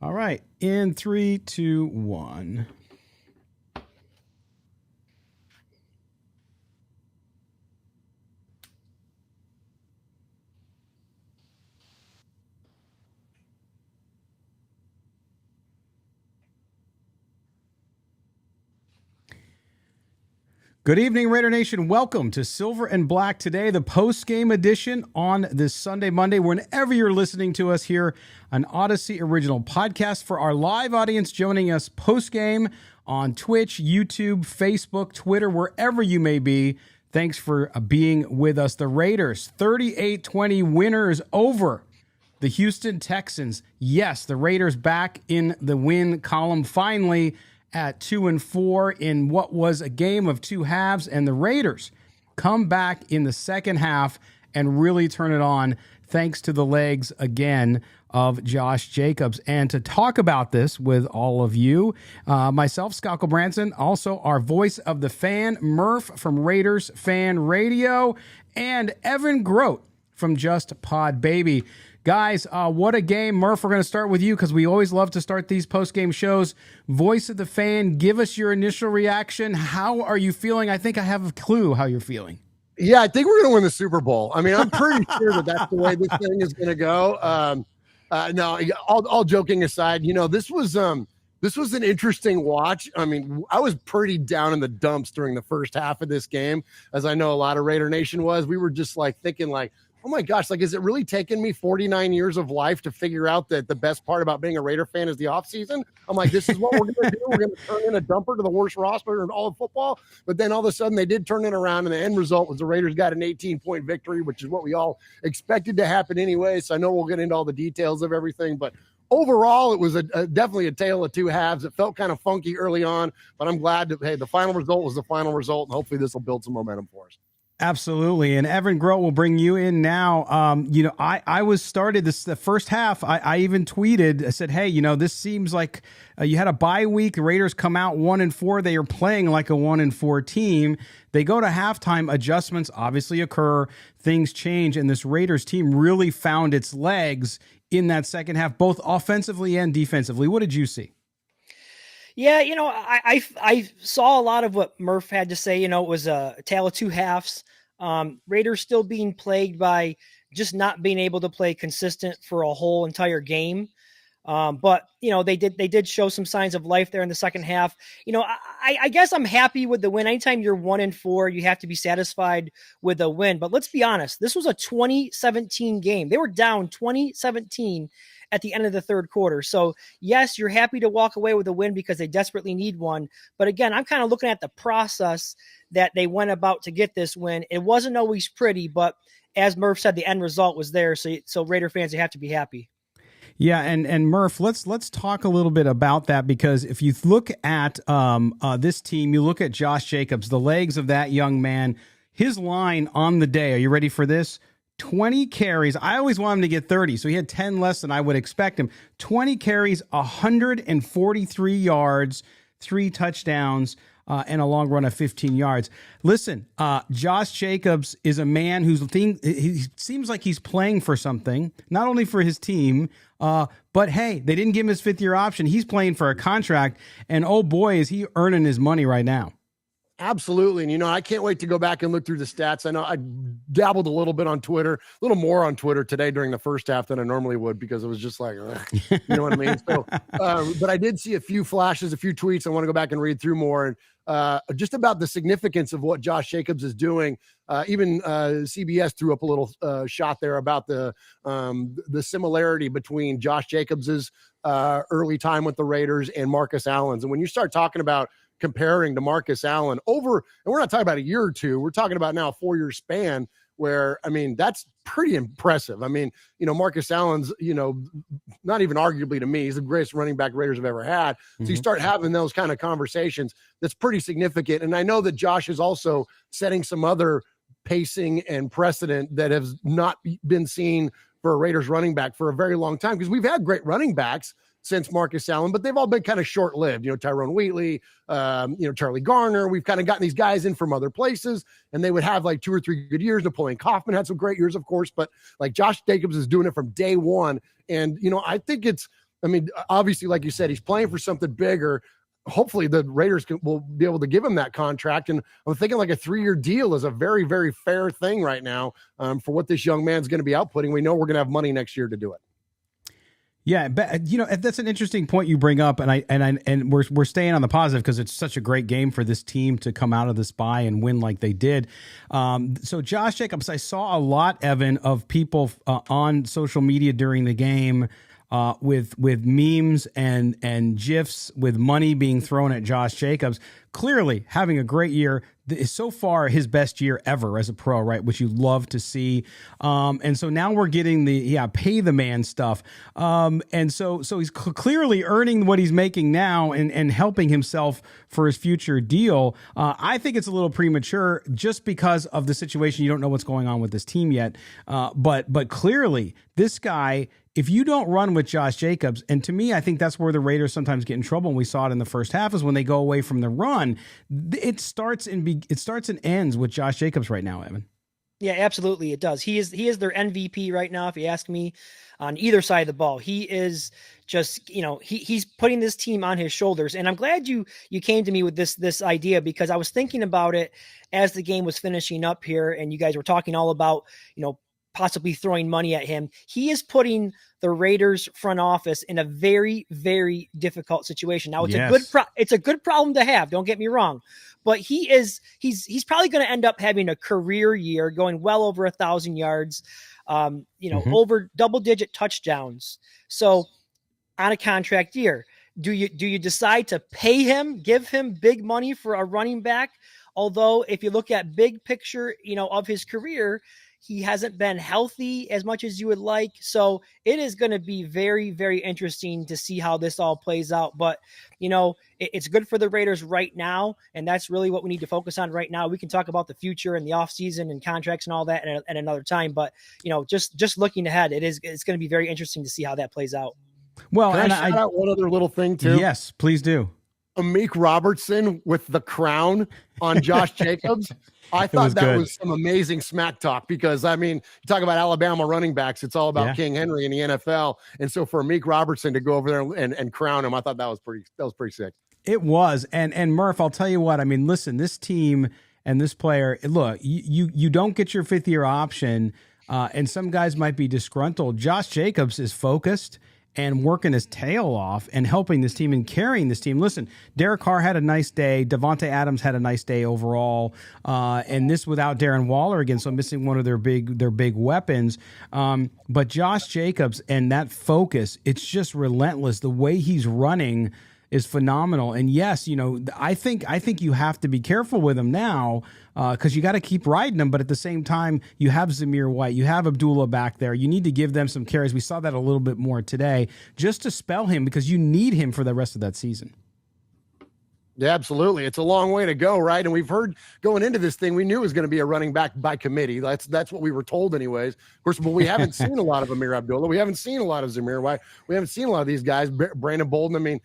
All right. In 3, 2, 1. Good evening, Raider Nation. Welcome to Silver and Black today, the post-game edition on this Sunday, Monday, whenever you're listening to us here, an Odyssey original podcast. For our live audience joining us post-game on Twitch, YouTube, Facebook, Twitter, wherever you may be, thanks for being with us. The Raiders, 38-20 winners over the Houston Texans. Yes, the Raiders back in the win column finally, at 2-4 in what was a game of two halves, and the Raiders come back in the second half and really turn it on thanks to the legs again of Josh Jacobs. And to talk about this with all of you, myself, Scott Gulbransen, also our voice of the fan, Murf from Raiders Fan Radio, and Evan Groat from Just Pod Baby. Guys, what a game. Murf, we're going to start with you because we always love to start these post-game shows. Voice of the fan, give us your initial reaction. How are you feeling? I think I have a clue how you're feeling. Yeah, I think we're going to win the Super Bowl. I mean, I'm pretty sure that that's the way this thing is going to go. No, all joking aside, you know, this was an interesting watch. I mean, I was pretty down in the dumps during the first half of this game, as I know a lot of Raider Nation was. We were just like thinking like, oh my gosh, like, is it really taking me 49 years of life to figure out that the best part about being a Raider fan is the offseason? I'm like, this is what we're going to do. We're going to turn in a dumper to the worst roster in all of football. But then all of a sudden they did turn it around, and the end result was the Raiders got an 18-point victory, which is what we all expected to happen anyway. So I know we'll get into all the details of everything, but overall, it was definitely a tale of two halves. It felt kind of funky early on, but I'm glad that, hey, the final result was the final result, and hopefully this will build some momentum for us. Absolutely. And Evan Groat will bring you in now. I was started the first half. I even tweeted, I said, hey, this seems like you had a bye week. The Raiders come out 1-4. They are playing like a 1-4 team. They go to halftime. Adjustments obviously occur. Things change. And this Raiders team really found its legs in that second half, both offensively and defensively. What did you see? Yeah, I saw a lot of what Murf had to say. It was a tale of two halves. Raiders still being plagued by just not being able to play consistent for a whole entire game. But they did show some signs of life there in the second half. I guess I'm happy with the win. Anytime you're 1-4, you have to be satisfied with a win. But let's be honest, this was a 2017 game. They were down 2017 at the end of the third quarter. So yes, you're happy to walk away with a win because they desperately need one. But again, I'm kind of looking at the process that they went about to get this win. It wasn't always pretty, but as Murph said, the end result was there. So Raider fans, they have to be happy. Yeah, and Murph, let's talk a little bit about that, because if you look at this team, you look at Josh Jacobs, the legs of that young man, his line on the day. Are you ready for this? 20 carries. I always want him to get 30, so he had 10 less than I would expect him. 20 carries, 143 yards, 3 touchdowns, and a long run of 15 yards. Listen, Josh Jacobs is a man he seems like he's playing for something, not only for his team, but hey, they didn't give him his fifth-year option. He's playing for a contract, and oh boy, is he earning his money right now. Absolutely. And, I can't wait to go back and look through the stats. I know I dabbled a little bit on Twitter, a little more on Twitter today during the first half than I normally would, because it was just like, you know what I mean? So, but I did see a few flashes, a few tweets. I want to go back and read through more, and just about the significance of what Josh Jacobs is doing. Even CBS threw up a little shot there about the similarity between Josh Jacobs's early time with the Raiders and Marcus Allen's. And when you start talking about comparing to Marcus Allen and we're not talking about a year or two, we're talking about now a 4-year span where, I mean, that's pretty impressive. I mean, Marcus Allen's, not even arguably to me, he's the greatest running back Raiders have ever had. So you start having those kind of conversations, that's pretty significant. And I know that Josh is also setting some other pacing and precedent that has not been seen for a Raiders running back for a very long time, because we've had great running backs since Marcus Allen, but they've all been kind of short-lived. Tyrone Wheatley, Charlie Garner. We've kind of gotten these guys in from other places, and they would have like 2 or 3 good years. Napoleon Kaufman had some great years, of course, but like Josh Jacobs is doing it from day one. And, I think it's I mean, obviously, like you said, he's playing for something bigger. Hopefully the Raiders will be able to give him that contract. And I'm thinking like a 3-year deal is a very, very fair thing right now for what this young man's going to be outputting. We know we're going to have money next year to do it. Yeah, but that's an interesting point you bring up, and we're staying on the positive because it's such a great game for this team to come out of this bye and win like they did. So Josh Jacobs, I saw a lot, Evan, of people on social media during the game with memes and GIFs with money being thrown at Josh Jacobs. Clearly having a great year. So far his best year ever as a pro, right? Which you love to see. And so now we're getting the pay the man stuff. And so he's clearly earning what he's making now and helping himself for his future deal. I think it's a little premature just because of the situation. You don't know what's going on with this team yet. But clearly this guy, if you don't run with Josh Jacobs, and to me, I think that's where the Raiders sometimes get in trouble, and we saw it in the first half, is when they go away from the run, it starts and ends with Josh Jacobs right now, Evan. Yeah, absolutely, it does. He is their MVP right now, if you ask me, on either side of the ball. He is just, he's putting this team on his shoulders. And I'm glad you came to me with this idea, because I was thinking about it as the game was finishing up here, and you guys were talking all about, possibly throwing money at him. He is putting the Raiders front office in a very, very difficult situation. Now it's a good problem to have. Don't get me wrong, but he's probably going to end up having a career year, going well over 1,000 yards, over double-digit touchdowns. So on a contract year, do you decide to pay him, give him big money for a running back? Although if you look at big picture, of his career, he hasn't been healthy as much as you would like. So it is going to be very, very interesting to see how this all plays out. But, it's good for the Raiders right now. And that's really what we need to focus on right now. We can talk about the future and the offseason and contracts and all that at another time. But, just looking ahead, it's going to be very interesting to see how that plays out. Well, Can I shout out one other little thing too? Yes, please do. Amik Robertson with the crown on Josh Jacobs. I thought that was some amazing smack talk, because you talk about Alabama running backs, it's all about King Henry in the NFL. And so for Amik Robertson to go over there and crown him, I thought that was pretty sick. It was. And Murf, I'll tell you what, listen, this team and this player, look, you don't get your 5th-year option, and some guys might be disgruntled. Josh Jacobs is focused and working his tail off and helping this team and carrying this team. Listen, Derek Carr had a nice day. Davante Adams had a nice day overall. And this without Darren Waller again, so missing one of their big weapons. But Josh Jacobs and that focus, it's just relentless. The way he's running is phenomenal. And yes, I think you have to be careful with him now, because you got to keep riding him. But at the same time, you have Zamir White, you have Abdullah back there. You need to give them some carries. We saw that a little bit more today, just to spell him, because you need him for the rest of that season. Yeah, absolutely. It's a long way to go, right? And we've heard going into this thing, we knew it was going to be a running back by committee. That's what we were told anyways. Of course, but we haven't seen a lot of Amir Abdullah. We haven't seen a lot of Zamir White. We haven't seen a lot of these guys. Brandon Bolden. We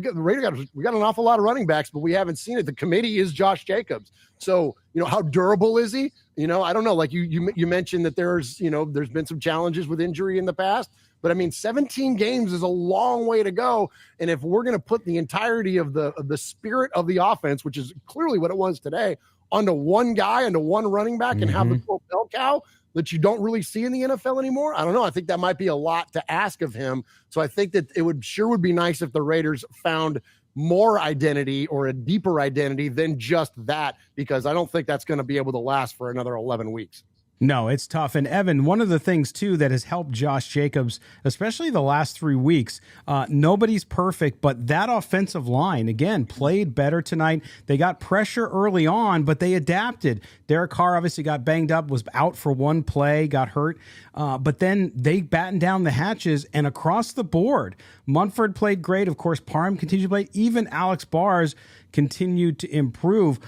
got an awful lot of running backs, but we haven't seen it. The committee is Josh Jacobs. So, how durable is he? I don't know. Like you mentioned that there's been some challenges with injury in the past. But 17 games is a long way to go. And if we're going to put the entirety of the spirit of the offense, which is clearly what it was today, onto one guy, onto one running back, and have the full bell cow that you don't really see in the NFL anymore, I don't know. I think that might be a lot to ask of him. So I think that it would be nice if the Raiders found more identity or a deeper identity than just that, because I don't think that's going to be able to last for another 11 weeks. No, it's tough. And Evan, one of the things too that has helped Josh Jacobs, especially the last 3 weeks, nobody's perfect, but that offensive line, again, played better tonight. They got pressure early on, but they adapted. Derek Carr obviously got banged up, was out for one play, got hurt. But then they battened down the hatches, and across the board, Munford played great. Of course, Parham continued to play. Even Alex Bars continued to improve.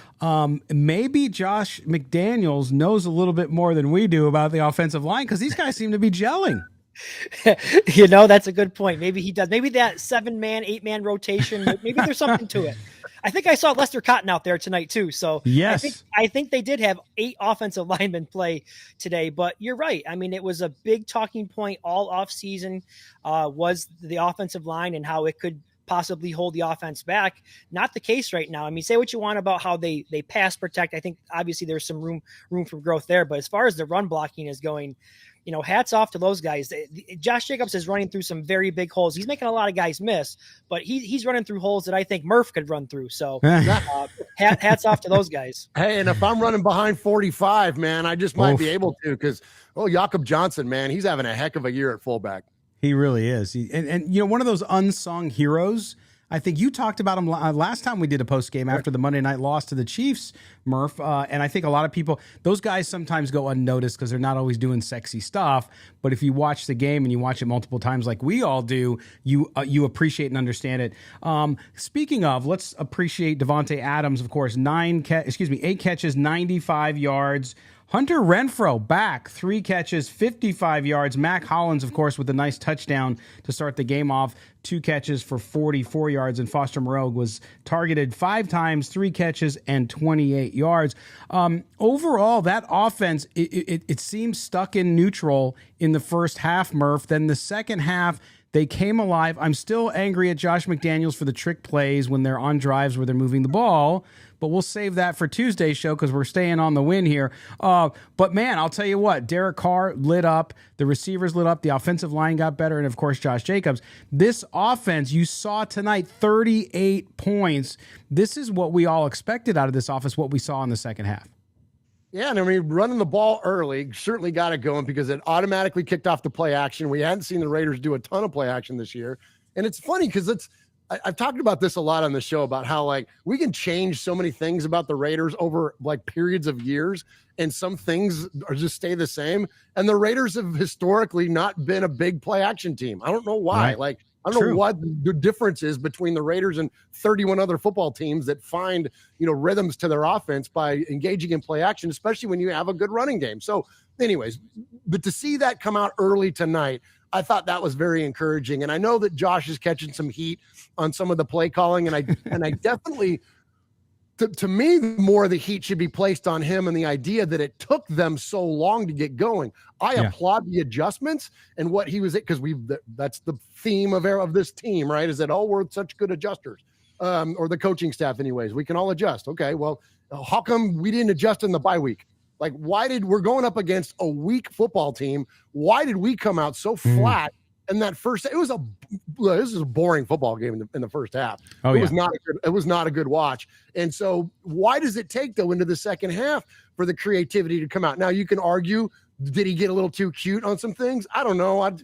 Maybe Josh McDaniels knows a little bit more than we do about the offensive line, because these guys seem to be gelling. That's a good point. Maybe he does. Maybe that 7-man, 8-man rotation, maybe there's something to it. I think I saw Lester Cotton out there tonight too. So yes, I think they did have 8 offensive linemen play today, but you're right. I mean, it was a big talking point all off season, was the offensive line and how it could possibly hold the offense back. Not the case right now. I mean, say what you want about how they pass protect. I think obviously there's some room for growth there, but as far as the run blocking is going, hats off to those guys. Josh Jacobs is running through some very big holes. He's making a lot of guys miss, but he's running through holes that I think Murf could run through. So hats off to those guys. Hey, and if I'm running behind 45, man, I just might be able to, because Jakob Johnson, man, he's having a heck of a year at fullback. He really is. And one of those unsung heroes. I think you talked about him last time we did a post game after the Monday night loss to the Chiefs, Murf. And I think a lot of people, those guys sometimes go unnoticed because they're not always doing sexy stuff. But if you watch the game and you watch it multiple times like we all do, you appreciate and understand it. Speaking of, let's appreciate Davante Adams, of course. 8 catches, 95 yards. Hunter Renfrow back, 3 catches, 55 yards. Mac Hollins, of course, with a nice touchdown to start the game off, 2 catches for 44 yards. And Foster Moreau was targeted 5 times, 3 catches, and 28 yards. Overall, that offense, it seems stuck in neutral in the first half, Murf. Then the second half, they came alive. I'm still angry at Josh McDaniels for the trick plays when they're on drives where they're moving the ball, but we'll save that for Tuesday's show because we're staying on the win here. But, man, I'll tell you what, Derek Carr lit up, the receivers lit up, the offensive line got better, and, of course, Josh Jacobs. This offense, you saw tonight, 38 points. This is what we all expected out of this offense, what we saw in the second half. Yeah, and I mean, running the ball early certainly got it going because it automatically kicked off the play action. We hadn't seen the Raiders do a ton of play action this year. And it's funny because I've talked about this a lot on the show about how, like, we can change so many things about the Raiders over, like, periods of years, and some things are just stay the same. And the Raiders have historically not been a big play action team. I don't know why. Right. Like, I don't know what the difference is between the Raiders and 31 other football teams that find, rhythms to their offense by engaging in play action, especially when you have a good running game. So anyways, but to see that come out early tonight, I thought that was very encouraging. And I know that Josh is catching some heat on some of the play calling. And I definitely, to me, more of the heat should be placed on him and the idea that it took them so long to get going. I applaud the adjustments and what he was, because that's the theme of this team, right? Is that, we're such good adjusters, or the coaching staff anyways. We can all adjust. Okay, well, how come we didn't adjust in the bye week? Like, we're going up against a weak football team. Why did we come out so flat in that this is a boring football game in the first half. It was not a good watch. And so why does it take, though, into the second half for the creativity to come out? Now, you can argue, did he get a little too cute on some things? I don't know.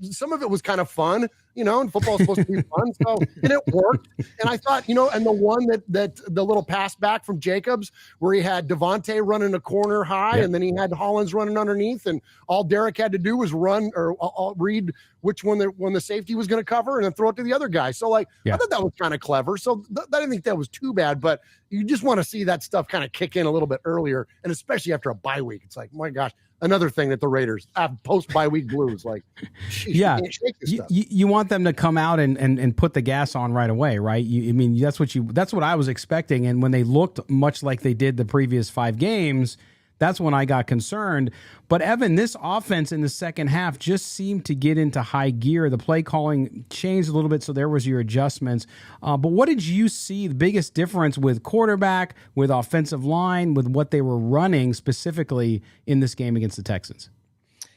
Some of it was kind of fun, and football's supposed to be fun. So, and it worked. And I thought, and the one that the little pass back from Jacobs where he had Davante running a corner high and then he had Hollins running underneath, and all Derek had to do was run or read which one when the safety was going to cover and then throw it to the other guy. So, I thought that was kind of clever. So I didn't think that was too bad, but you just want to see that stuff kind of kick in a little bit earlier. And especially after a bye week, it's like, my gosh, another thing that the Raiders have post-bye week blues. Like, geez, you can't shake this stuff. You want them to come out and put the gas on right away, right? That's what I was expecting. And when they looked much like they did the previous 5 games, that's when I got concerned. But Evan, this offense in the second half just seemed to get into high gear. The play calling changed a little bit, so there was your adjustments. But what did you see the biggest difference with quarterback, with offensive line, with what they were running specifically in this game against the Texans?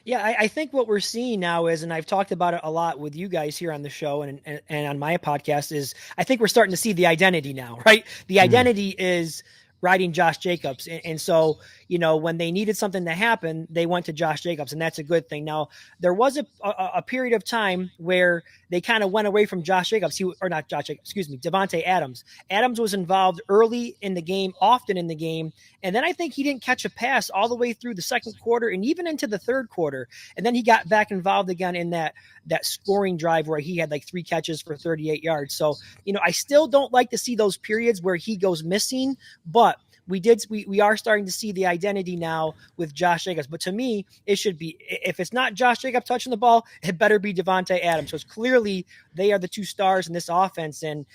Yeah, I think what we're seeing now is, and I've talked about it a lot with you guys here on the show and on my podcast, is I think we're starting to see the identity now, right? The identity is riding Josh Jacobs. And so, when they needed something to happen, they went to Josh Jacobs, and that's a good thing. Now, there was a period of time where they kind of went away from Josh Jacobs, Davante Adams. Adams was involved early in the game, often in the game, and then I think he didn't catch a pass all the way through the second quarter and even into the third quarter. And then he got back involved again in that scoring drive where he had like 3 catches for 38 yards. So, I still don't like to see those periods where he goes missing, but we are starting to see the identity now with Josh Jacobs. But to me, it should be, if it's not Josh Jacobs touching the ball, it better be Davante Adams. So it's clearly they are the two stars in this offense, and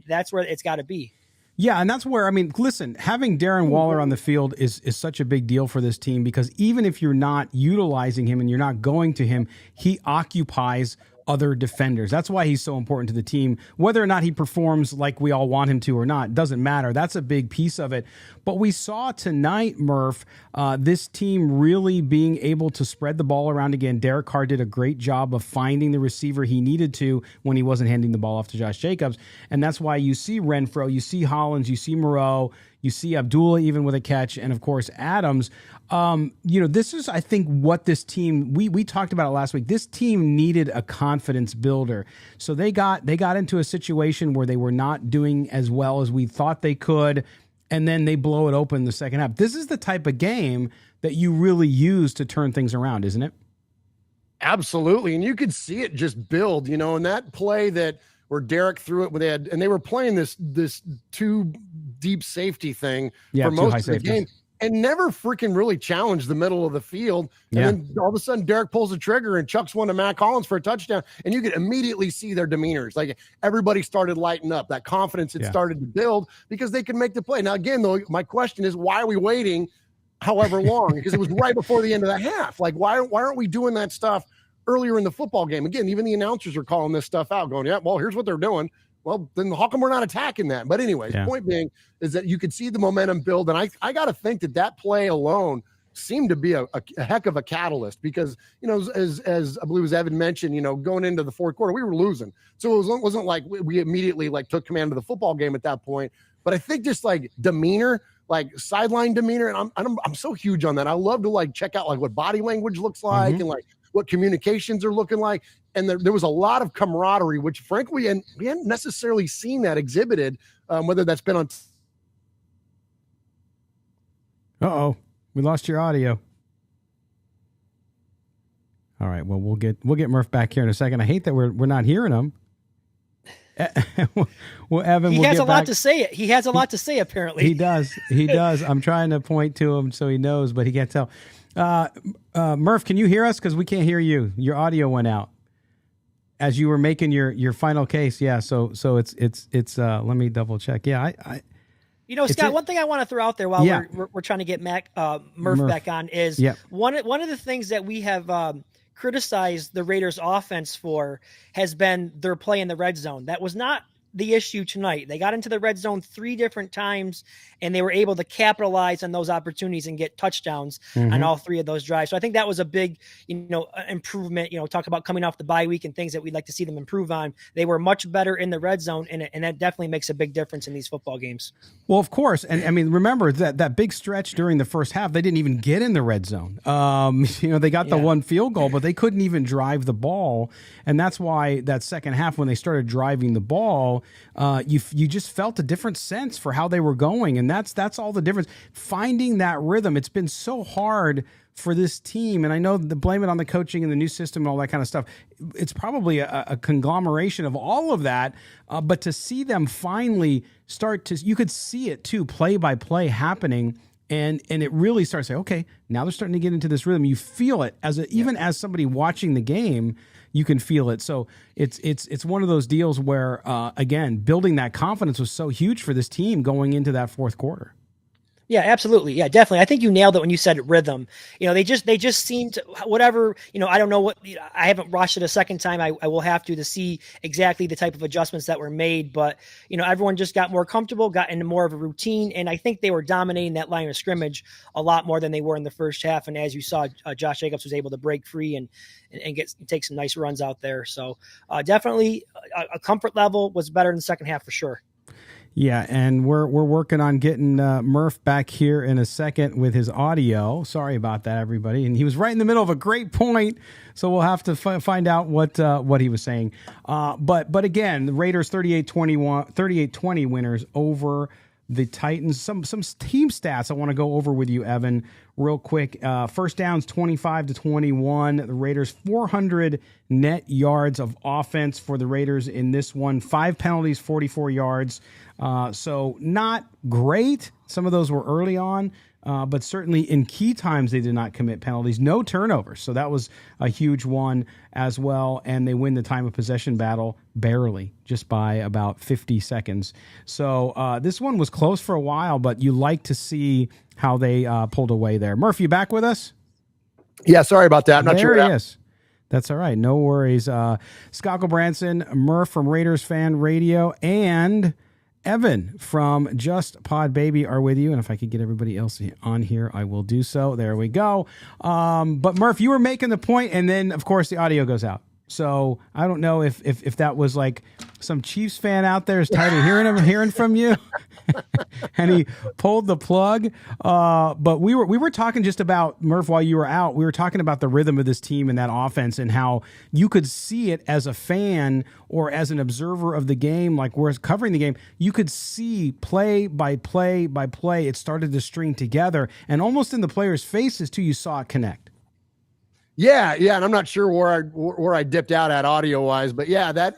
that's where it's got to be. Yeah, and that's where, I mean, listen, having Darren Waller on the field is such a big deal for this team, because even if you're not utilizing him and you're not going to him, he occupies other defenders. That's why he's so important to the team. Whether or not he performs like we all want him to or not, doesn't matter. That's a big piece of it. But we saw tonight, Murf, this team really being able to spread the ball around again. Derek Carr did a great job of finding the receiver he needed to when he wasn't handing the ball off to Josh Jacobs. And that's why you see Renfro, you see Hollins, you see Moreau, you see Abdullah even with a catch, and of course Adams. This is, I think, what this team, we talked about it last week. This team needed a confidence builder. So they got into a situation where they were not doing as well as we thought they could, and then they blow it open in the second half. This is the type of game that you really use to turn things around, isn't it? Absolutely. And you could see it just build, and that play that where Derek threw it, and they were playing this two deep safety thing for most of the game, and never freaking really challenged the middle of the field. And then all of a sudden Derek pulls the trigger and chucks one to Matt Collins for a touchdown. And you could immediately see their demeanors. Like everybody started lighting up. That confidence had started to build because they could make the play. Now, again, though, my question is, why are we waiting however long? Because it was right before the end of the half. Like, why aren't we doing that stuff earlier in the football game? Again, even the announcers are calling this stuff out, going, yeah, well, here's what they're doing. Well, then how come we're not attacking that? But anyways, the point being is that you could see the momentum build. And I got to think that play alone seemed to be a heck of a catalyst, because, as I believe as Evan mentioned, going into the fourth quarter, we were losing. So it wasn't like we immediately took command of the football game at that point. But I think just demeanor, sideline demeanor. And I'm so huge on that. I love to check out what body language looks like and what communications are looking like. And there was a lot of camaraderie, which frankly, we hadn't necessarily seen that exhibited, whether that's been on. Uh-oh, we lost your audio. All right, well, we'll get Murf back here in a second. I hate that we're not hearing him. Well, Evan, he has a lot to say. He has a lot to say, apparently. He does. I'm trying to point to him so he knows, but he can't tell. Murf, can you hear us? Because we can't hear you. Your audio went out as you were making your final case. Yeah. So it's let me double check. Yeah. Scott, one thing I want to throw out there while we're trying to get Murf back on is one of the things that we have criticized the Raiders offense for has been their play in the red zone. That was not the issue tonight. They got into the red zone 3 different times, and they were able to capitalize on those opportunities and get touchdowns on all 3 of those drives. So I think that was a big, improvement. Talk about coming off the bye week and things that we'd like to see them improve on. They were much better in the red zone, and that definitely makes a big difference in these football games. Well, of course. And I mean, remember that big stretch during the first half, they didn't even get in the red zone. They got the one field goal, but they couldn't even drive the ball. And that's why that second half, when they started driving the ball, you just felt a different sense for how they were going. And that's all the difference. Finding that rhythm. It's been so hard for this team. And I know the blame it on the coaching and the new system and all that kind of stuff. It's probably a conglomeration of all of that. But to see them finally you could see it too, play by play happening. And it really starts to say, okay, now they're starting to get into this rhythm. You feel it even as somebody watching the game, you can feel it. So it's one of those deals where, again, building that confidence was so huge for this team going into that fourth quarter. Yeah, absolutely. Yeah, definitely. I think you nailed it when you said rhythm. They just seem to, whatever, I don't know what, I haven't watched it a second time. I will have to see exactly the type of adjustments that were made, but everyone just got more comfortable, got into more of a routine. And I think they were dominating that line of scrimmage a lot more than they were in the first half. And as you saw, Josh Jacobs was able to break free and take some nice runs out there. So definitely a comfort level was better in the second half for sure. Yeah, and we're working on getting Murf back here in a second with his audio. Sorry about that, everybody. And he was right in the middle of a great point, so we'll have to find out what he was saying. But again, the Raiders 38-20 winners over the Titans. Some team stats I want to go over with you, Evan, real quick. First downs 25-21. The Raiders 400 net yards of offense for the Raiders in this one. 5 penalties, 44 yards. So not great. Some of those were early on. But certainly in key times, they did not commit penalties. No turnovers. So that was a huge one as well. And they win the time of possession battle barely, just by about 50 seconds. So this one was close for a while, but you like to see how they pulled away there. Murf, you back with us? Yeah, sorry about that. I'm not sure. There he is. That's all right. No worries. Scott Gulbransen, Murf from Raiders Fan Radio, and Evan from Just Pod Baby are with you. And if I could get everybody else on here, I will do so. There we go. But Murf, you were making the point, and then, of course, the audio goes out. So I don't know if that was like some Chiefs fan out there is tired of hearing from you, and he pulled the plug. But we were talking just about, Murf, while you were out. We were talking about the rhythm of this team and that offense, and how you could see it as a fan or as an observer of the game, like we're covering the game. You could see play by play by play. It started to string together, and almost in the players' faces too, you saw it connect. Yeah, and I'm not sure where I dipped out at audio wise, but yeah, that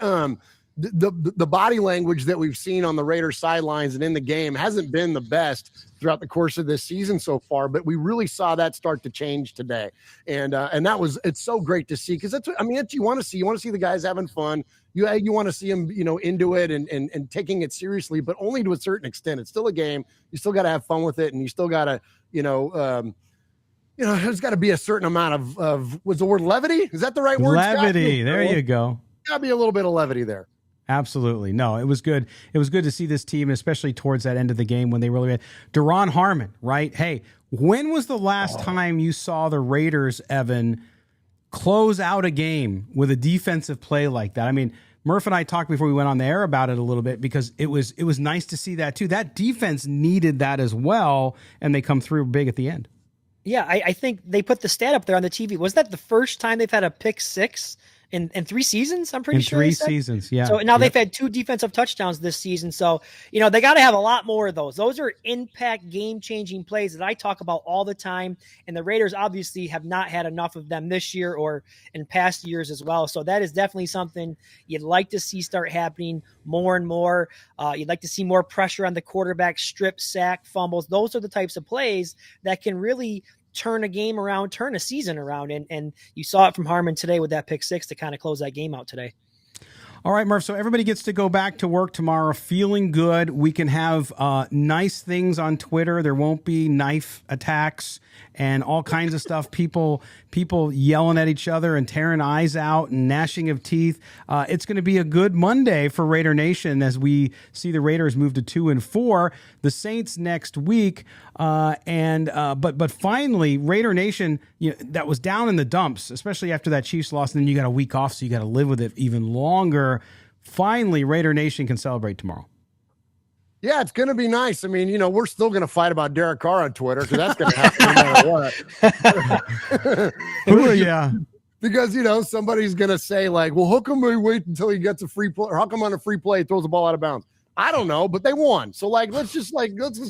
the body language that we've seen on the Raiders sidelines and in the game hasn't been the best throughout the course of this season so far, but we really saw that start to change today, and it's so great to see, because that's what you want to see. You want to see the guys having fun. You want to see them into it and taking it seriously, but only to a certain extent. It's still a game. You still got to have fun with it, and you still got to there's got to be a certain amount of was the word levity? Is that the right word? Levity. There you go. Got to be a little bit of levity there. Absolutely. No, it was good. It was good to see this team, especially towards that end of the game when they really had Duron Harmon, right? Hey, when was the last time you saw the Raiders, Evan, close out a game with a defensive play like that? I mean, Murf and I talked before we went on the air about it a little bit, because it was nice to see that too. That defense needed that as well, and they come through big at the end. Yeah, I think they put the stat up there on the TV. Was that the first time they've had a pick six in 3 seasons? I'm pretty sure. 3 seasons, yeah. So now they've had 2 defensive touchdowns this season. So, they got to have a lot more of those. Those are impact, game-changing plays that I talk about all the time. And the Raiders obviously have not had enough of them this year or in past years as well. So that is definitely something you'd like to see start happening more and more. You'd like to see more pressure on the quarterback, strip, sack, fumbles. Those are the types of plays that can really turn a game around, turn a season around. And you saw it from Harmon today with that pick 6 to kind of close that game out today. All right, Murf, so everybody gets to go back to work tomorrow feeling good. We can have nice things on Twitter. There won't be knife attacks and all kinds of stuff. People yelling at each other and tearing eyes out and gnashing of teeth. It's going to be a good Monday for Raider Nation as we see the Raiders move to 2-4. The Saints next week. But finally, Raider Nation, that was down in the dumps, especially after that Chiefs loss, and then you got a week off, so you got to live with it even longer. Finally, Raider Nation can celebrate tomorrow. Yeah, it's going to be nice. I mean, we're still going to fight about Derek Carr on Twitter, because that's going to happen no matter what. Yeah. Because, somebody's going to say, like, well, how come we wait until he gets a free play? Or how come on a free play he throws the ball out of bounds? I don't know, but they won. So, let's just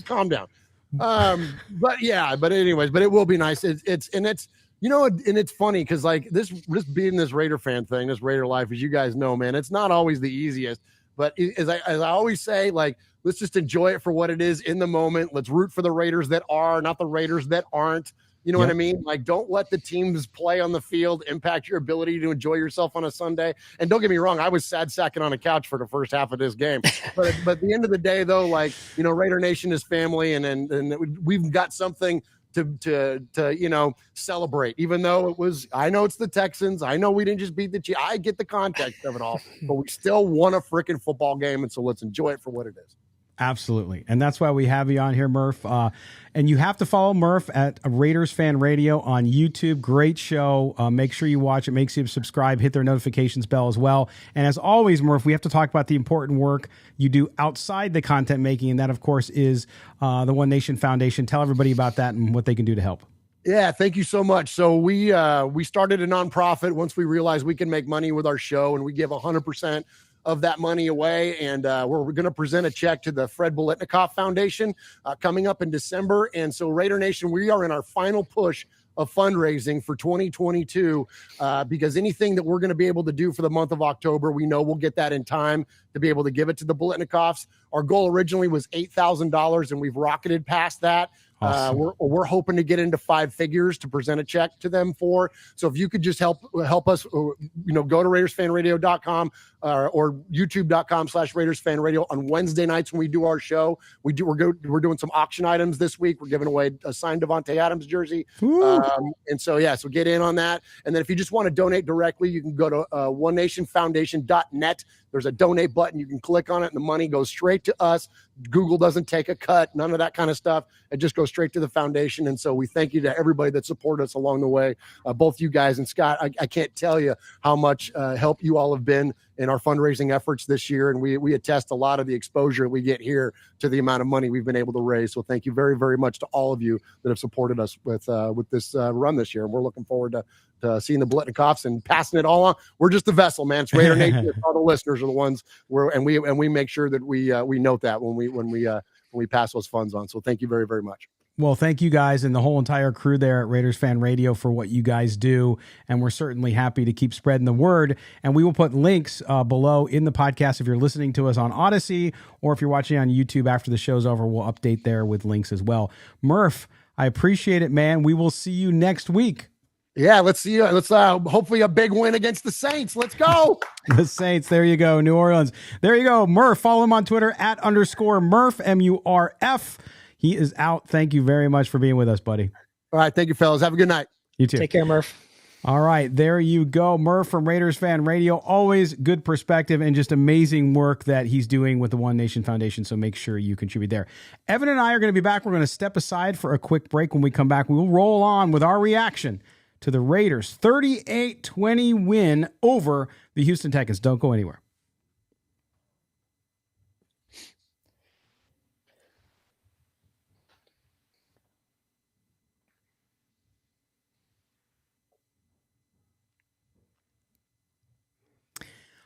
calm down. But it will be nice. It's funny because, this being this Raider fan thing, this Raider life, as you guys know, man, it's not always the easiest. But as I always say, let's just enjoy it for what it is in the moment. Let's root for the Raiders that are, not the Raiders that aren't. You know what I mean? Don't let the teams play on the field impact your ability to enjoy yourself on a Sunday. And don't get me wrong, I was sad sacking on a couch for the first half of this game. But at the end of the day, though, Raider Nation is family, and we've got something to celebrate. Even though I know it's the Texans. I know we didn't just beat the Chiefs. I get the context of it all, but we still won a freaking football game, and so let's enjoy it for what it is. Absolutely. And that's why we have you on here, Murf. And you have to follow Murf at Raiders Fan Radio on YouTube. Great show. Make sure you watch it. Make sure you subscribe. Hit their notifications bell as well. And as always, Murf, we have to talk about the important work you do outside the content making. And that, of course, is the One Nation Foundation. Tell everybody about that and what they can do to help. Yeah, thank you so much. So we started a nonprofit once we realized we can make money with our show, and we give 100% of that money away. And we're going to present a check to the Fred Biletnikoff Foundation coming up in December. And so Raider Nation, we are in our final push of fundraising for 2022 because anything that we're going to be able to do for the month of October, we know we'll get that in time to be able to give it to the Biletnikoffs. Our goal originally was $8,000 and we've rocketed past that. Awesome. We're hoping to get into 5 figures to present a check to them for. So if you could just help us, go to RaidersFanRadio.com or YouTube.com/RaidersFanRadio on Wednesday nights when we do our show. We're doing some auction items this week. We're giving away a signed Davante Adams jersey. And so get in on that. And then if you just want to donate directly, you can go to OneNationFoundation.net. There's a donate button. You can click on it and the money goes straight to us. Google doesn't take a cut, none of that kind of stuff. It just goes straight to the foundation. And so we thank you to everybody that supported us along the way. Both you guys and Scott, I can't tell you how much help you all have been in our fundraising efforts this year. And we attest a lot of the exposure we get here to the amount of money we've been able to raise. So thank you very, very much to all of you that have supported us with this run this year. And we're looking forward to seeing the Biletnikoffs and passing it all on. We're just the vessel, man. It's Raider Nation. All the listeners are the ones we make sure that we note that when we pass those funds on. So thank you very, very much. Well, thank you guys and the whole entire crew there at Raiders Fan Radio for what you guys do. And we're certainly happy to keep spreading the word. And we will put links below in the podcast if you're listening to us on Odyssey or if you're watching on YouTube after the show's over, we'll update there with links as well. Murf, I appreciate it, man. We will see you next week. Yeah, let's see. Let's hopefully a big win against the Saints. Let's go. The Saints. There you go. New Orleans. There you go. Murf. Follow him on Twitter @_Murf, MURF. He is out. Thank you very much for being with us, buddy. All right. Thank you, fellas. Have a good night. You too. Take care, Murf. All right. There you go. Murf from Raiders Fan Radio. Always good perspective and just amazing work that he's doing with the One Nation Foundation. So make sure you contribute there. Evan and I are going to be back. We're going to step aside for a quick break. When we come back, we will roll on with our reaction to the Raiders' 38-20 win over the Houston Texans. Don't go anywhere.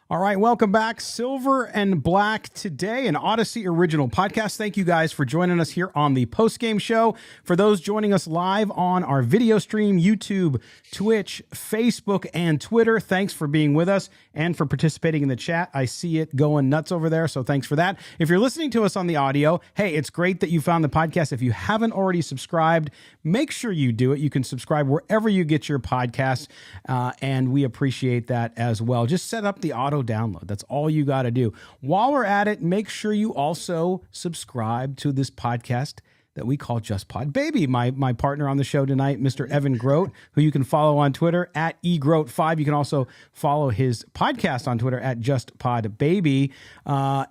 All right, welcome back. Silver and Black today, an Odyssey original podcast. Thank you guys for joining us here on the Postgame Show. For those joining us live on our video stream, YouTube, Twitch, Facebook, and Twitter, thanks for being with us and for participating in the chat. I see it going nuts over there, so thanks for that. If you're listening to us on the audio, hey, it's great that you found the podcast. If you haven't already subscribed, make sure you do it. You can subscribe wherever you get your podcasts, and we appreciate that as well. Just set up the auto download. That's all you got to do. While we're at it, make sure you also subscribe to this podcast that we call Just Pod Baby. My partner on the show tonight, Mr. Evan Groat, who you can follow on Twitter @egroat5. You can also follow his podcast on Twitter @JustPodBaby,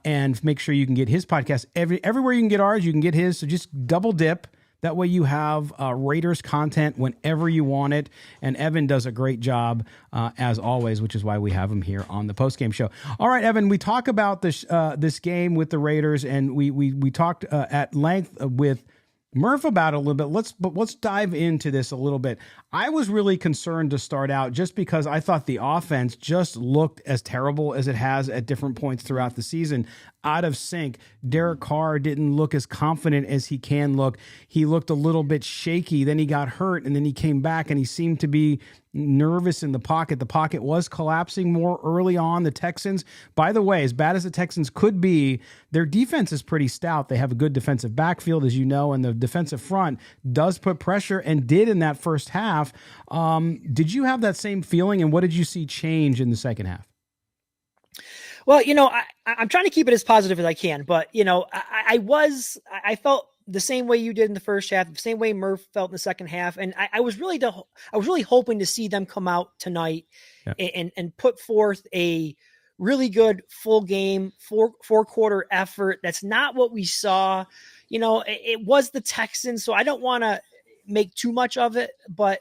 and make sure you can get his podcast everywhere you can get ours. You can get his. So just double dip. That way you have Raiders content whenever you want it. And Evan does a great job, as always, which is why we have him here on the Postgame Show. All right, Evan, we talk about this game with the Raiders, and we talked at length with Murf about it a little bit. Let's dive into this a little bit. I was really concerned to start out just because I thought the offense just looked as terrible as it has at different points throughout the season. Out of sync. Derek Carr didn't look as confident as he can look. He looked a little bit shaky. Then he got hurt, and then he came back, and he seemed to be nervous in the pocket. The pocket was collapsing more early on. The Texans, by the way, as bad as the Texans could be, their defense is pretty stout. They have a good defensive backfield, as you know, and the defensive front does put pressure and did in that first half. Did you have that same feeling, and what did you see change in the second half? Well, I'm trying to keep it as positive as I can, but I felt the same way you did in the first half, the same way Murf felt in the second half. And I was really hoping to see them come out tonight and put forth a really good full game, four quarter effort. That's not what we saw. It was the Texans, so I don't want to make too much of it, but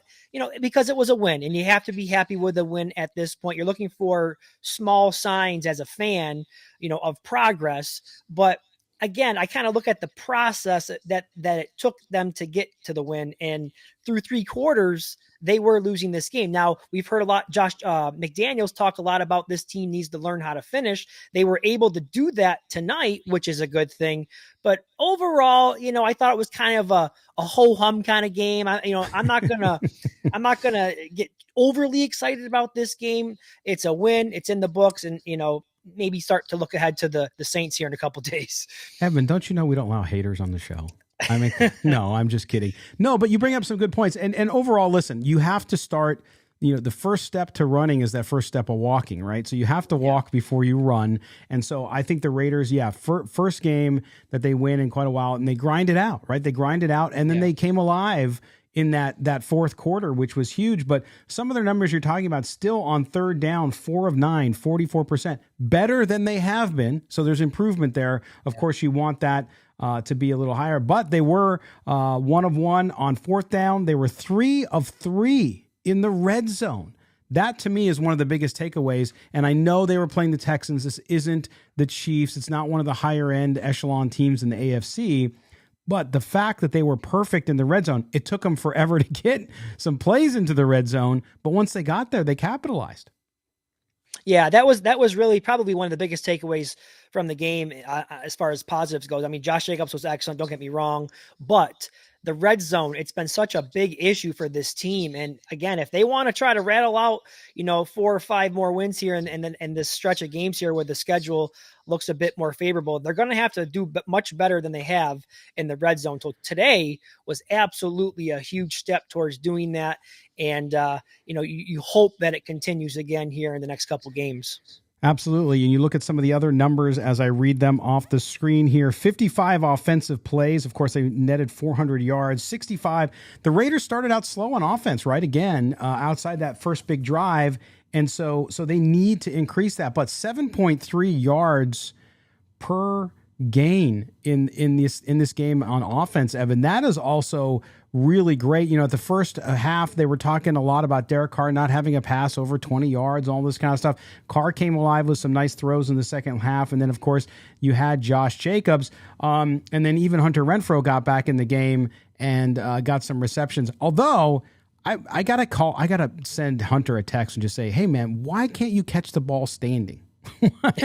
because it was a win and you have to be happy with a win at this point. You're looking for small signs as a fan, of progress, but again, I kind of look at the process that it took them to get to the win, and through 3 quarters, they were losing this game. Now, we've heard a lot. Josh McDaniels talked a lot about this team needs to learn how to finish. They were able to do that tonight, which is a good thing. But overall, I thought it was kind of a ho-hum kind of game. I'm not gonna get overly excited about this game. It's a win. It's in the books, and maybe start to look ahead to the Saints here in a couple days. Evan, don't you know we don't allow haters on the show? I mean, no, I'm just kidding. No, but you bring up some good points. And overall, listen, you have to start, the first step to running is that first step of walking, right? So you have to walk before you run. And so I think the Raiders, first game that they win in quite a while, and they grind it out, right? They grind it out, and then they came alive in that fourth quarter, which was huge. But some of their numbers you're talking about, still on third down, 4 of 9, 44%, better than they have been. So there's improvement there. Of course, you want that to be a little higher, but they were 1 of 1 on fourth down. They were 3 of 3 in the red zone. That to me is one of the biggest takeaways. And I know they were playing the Texans. This isn't the Chiefs. It's not one of the higher end echelon teams in the AFC. But the fact that they were perfect in the red zone, it took them forever to get some plays into the red zone. But once they got there, they capitalized. Yeah, that was really probably one of the biggest takeaways from the game as far as positives goes. I mean, Josh Jacobs was excellent, don't get me wrong, but the red zone, it's been such a big issue for this team. And again, if they want to try to rattle out, 4 or 5 more wins here and this stretch of games here where the schedule looks a bit more favorable, they're going to have to do much better than they have in the red zone. So today was absolutely a huge step towards doing that. And, you hope that it continues again here in the next couple games. Absolutely. And you look at some of the other numbers as I read them off the screen here. 55 offensive plays. Of course, they netted 400 yards, 65. The Raiders started out slow on offense, right? Again, outside that first big drive. And so they need to increase that. But 7.3 yards per gain in this game on offense, Evan, that is also really great. At the first half, they were talking a lot about Derek Carr not having a pass over 20 yards, all this kind of stuff. Carr came alive with some nice throws in the second half. And then, of course, you had Josh Jacobs. And then even Hunter Renfrow got back in the game and got some receptions. Although I got to send Hunter a text and just say, hey, man, why can't you catch the ball standing?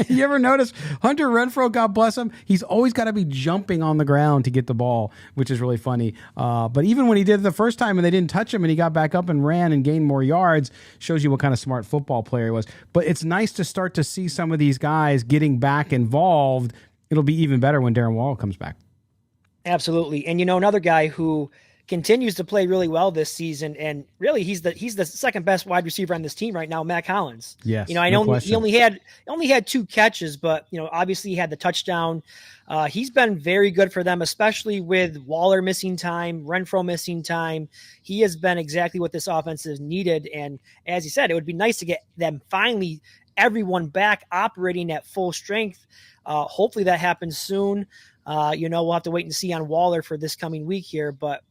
You ever notice Hunter Renfrow, God bless him, he's always got to be jumping on the ground to get the ball, which is really funny. But even when he did it the first time and they didn't touch him and he got back up and ran and gained more yards, shows you what kind of smart football player he was. But it's nice to start to see some of these guys getting back involved. It'll be even better when Darren Waller comes back. Absolutely. And another guy who continues to play really well this season, and really he's the second best wide receiver on this team right now, Mac Hollins. Yes, I know he only had 2 catches, but obviously he had the touchdown. He's been very good for them, especially with Waller missing time, Renfrow missing time. He has been exactly what this offense is needed. And as you said, it would be nice to get them finally everyone back operating at full strength. Hopefully that happens soon. We'll have to wait and see on Waller for this coming week here, but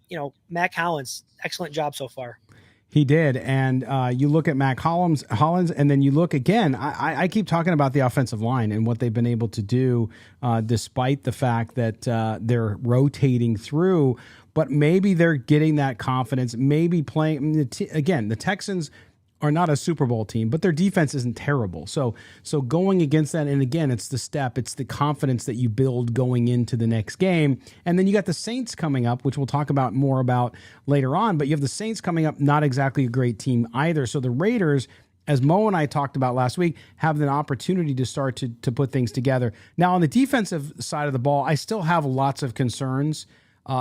Mac Hollins, excellent job so far. He did. And you look at Mac Hollins, and then you look again, I keep talking about the offensive line and what they've been able to do despite the fact that they're rotating through, but maybe they're getting that confidence, maybe playing. Again, the Texans are not a Super Bowl team, but their defense isn't terrible. So going against that, and again, it's the confidence that you build going into the next game. And then you got the Saints coming up, which we'll talk about more about later on, but you have the Saints coming up, not exactly a great team either. So the Raiders, as Mo and I talked about last week, have an opportunity to start to put things together. Now, on the defensive side of the ball, I still have lots of concerns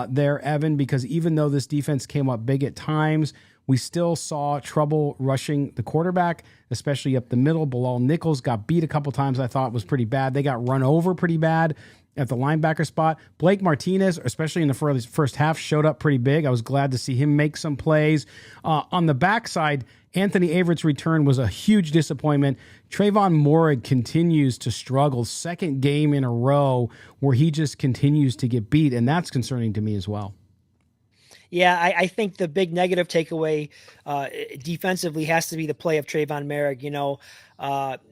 there, Evan, because even though this defense came up big at times, we still saw trouble rushing the quarterback, especially up the middle. Bilal Nichols got beat a couple times, I thought was pretty bad. They got run over pretty bad at the linebacker spot. Blake Martinez, especially in the first half, showed up pretty big. I was glad to see him make some plays. On the backside, Anthony Averett's return was a huge disappointment. Trayvon Moehrig continues to struggle, second game in a row where he just continues to get beat, and that's concerning to me as well. Yeah, I think the big negative takeaway defensively has to be the play of Trayvon Moehrig.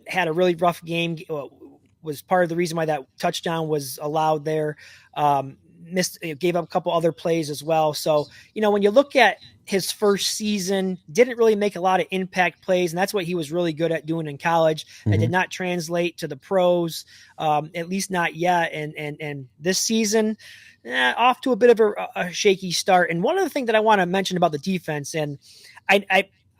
Had a really rough game. was part of the reason why that touchdown was allowed there. Gave up a couple other plays as well. So, when you look at his first season, didn't really make a lot of impact plays, and that's what he was really good at doing in college. That did not translate to the pros, at least not yet. And this season, off to a bit of a shaky start. And one of the things that I want to mention about the defense, and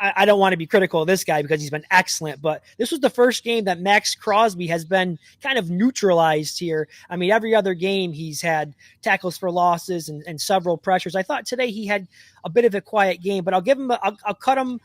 I don't want to be critical of this guy because he's been excellent, but this was the first game that Max Crosby has been kind of neutralized here. I mean, every other game he's had tackles for losses and several pressures. I thought today he had a bit of a quiet game, but I'll give him, I'll cut him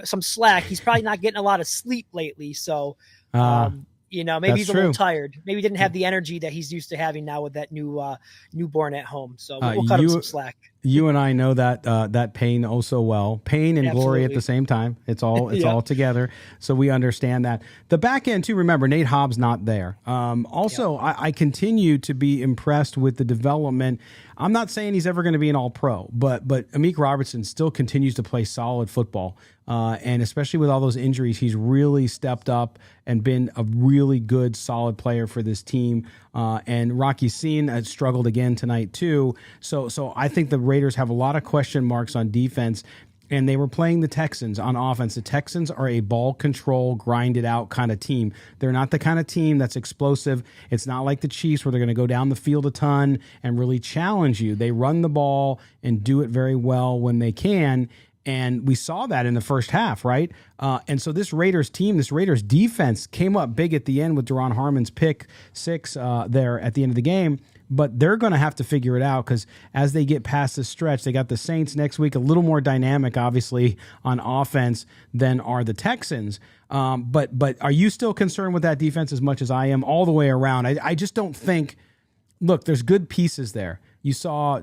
some slack. He's probably not getting a lot of sleep lately. So, maybe he's a little tired. Maybe he didn't have the energy that he's used to having now with that newborn at home. So we'll cut him some slack. You and I know that pain oh so well. Pain and glory at the same time. It's all together. So we understand that. The back end too. Remember, Nate Hobbs not there. I continue to be impressed with the development. I'm not saying he's ever going to be an All-Pro, but Amik Robertson still continues to play solid football. And especially with all those injuries, he's really stepped up and been a really good, solid player for this team. And Rocky Sin has struggled again tonight too. So I think the Raiders have a lot of question marks on defense. And they were playing the Texans on offense. The Texans are a ball control, grinded out kind of team. They're not the kind of team that's explosive. It's not like the Chiefs where they're going to go down the field a ton and really challenge you. They run the ball and do it very well when they can. And we saw that in the first half, right? And so this Raiders team, this Raiders defense came up big at the end with Duron Harmon's pick 6 there at the end of the game. But they're going to have to figure it out because as they get past this stretch, they got the Saints next week, a little more dynamic, obviously, on offense than are the Texans. But are you still concerned with that defense as much as I am all the way around? I just don't think – look, there's good pieces there. You saw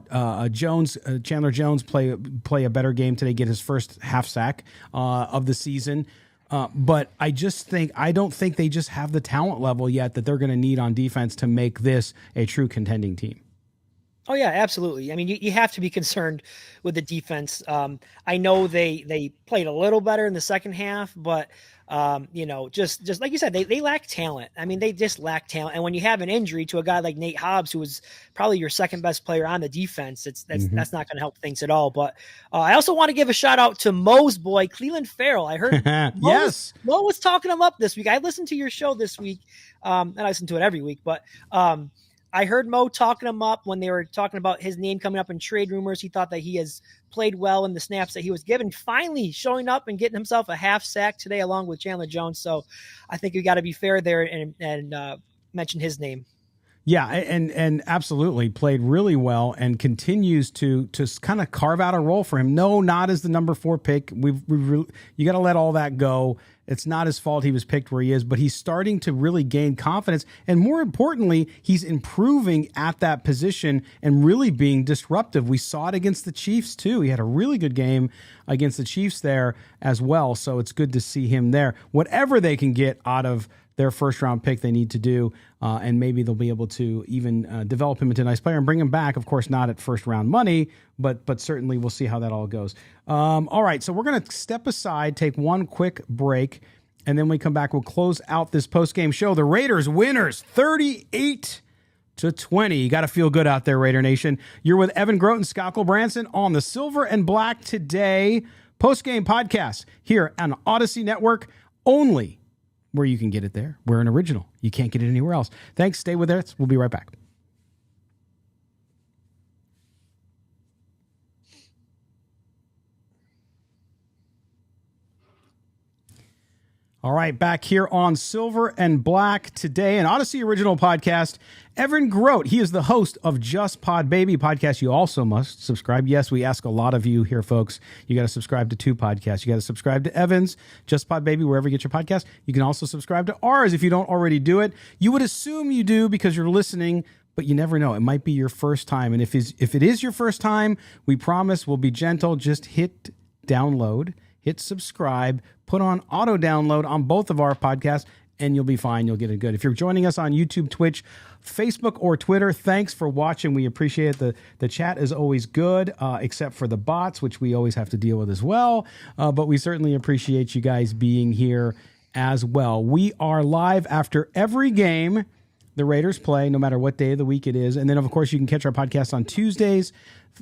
Chandler Jones play a better game today, get his first half sack of the season. But I don't think they just have the talent level yet that they're going to need on defense to make this a true contending team. Oh yeah, absolutely. I mean, you have to be concerned with the defense. I know they played a little better in the second half, but just like you said, they lack talent. I mean, they just lack talent. And when you have an injury to a guy like Nate Hobbs, who was probably your second best player on the defense, that's not going to help things at all. But I also want to give a shout out to Mo's boy, Cleveland Farrell. I heard yes, Mo was talking him up this week. I listened to your show this week, and I listen to it every week, but I heard Mo talking him up when they were talking about his name coming up in trade rumors. He thought that he has played well in the snaps that he was given, finally showing up and getting himself a half sack today along with Chandler Jones. So I think you got to be fair there and mention his name. Yeah, and absolutely played really well and continues to kind of carve out a role for him. No, not as the number 4 pick. You got to let all that go. It's not his fault he was picked where he is, but he's starting to really gain confidence. And more importantly, he's improving at that position and really being disruptive. We saw it against the Chiefs too. He had a really good game against the Chiefs there as well. So it's good to see him there. Whatever they can get out of their first round pick, they need to do, and maybe they'll be able to even develop him into a nice player and bring him back. Of course, not at first round money, but certainly we'll see how that all goes. All right, so we're going to step aside, take one quick break, and then when we come back, we'll close out this post-game show. The Raiders winners, 38-20. You got to feel good out there, Raider Nation. You're with Evan Groat and Scott Gulbransen on the Silver and Black Today post-game podcast here on Odyssey Network, only where you can get it there. We're an original. You can't get it anywhere else. Thanks. Stay with us. We'll be right back. All right, back here on Silver and Black Today, an Odyssey original podcast. Evan Groat, he is the host of Just Pod Baby podcast. You also must subscribe. Yes, we ask a lot of you here, folks. You got to subscribe to 2 podcasts. You got to subscribe to Evan's, Just Pod Baby, wherever you get your podcast. You can also subscribe to ours if you don't already do it. You would assume you do because you're listening, but you never know. It might be your first time. And if it is your first time, we promise we'll be gentle. Just hit download, hit subscribe, put on auto download on both of our podcasts, and you'll be fine. You'll get it good. If you're joining us on YouTube, Twitch, Facebook, or Twitter, thanks for watching. We appreciate it. The chat is always good, except for the bots, which we always have to deal with as well. But we certainly appreciate you guys being here as well. We are live after every game the Raiders play, no matter what day of the week it is. And then, of course, you can catch our podcast on Tuesdays,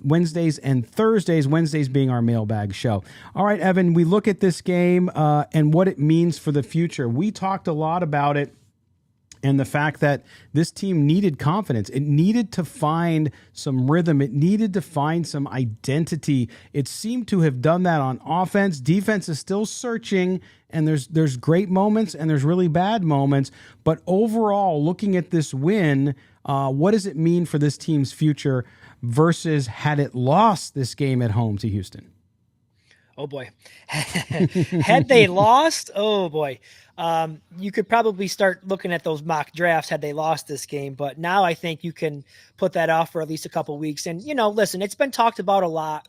Wednesdays, and Thursdays, Wednesdays being our mailbag show. All right, Evan, we look at this game and what it means for the future. We talked a lot about it and the fact that this team needed confidence. It needed to find some rhythm. It needed to find some identity. It seemed to have done that on offense. Defense is still searching, and there's great moments and there's really bad moments. But overall, looking at this win, what does it mean for this team's future versus had it lost this game at home to Houston? Oh, boy. Had they lost, oh, boy. You could probably start looking at those mock drafts had they lost this game. But now I think you can put that off for at least a couple weeks. And, listen, it's been talked about a lot.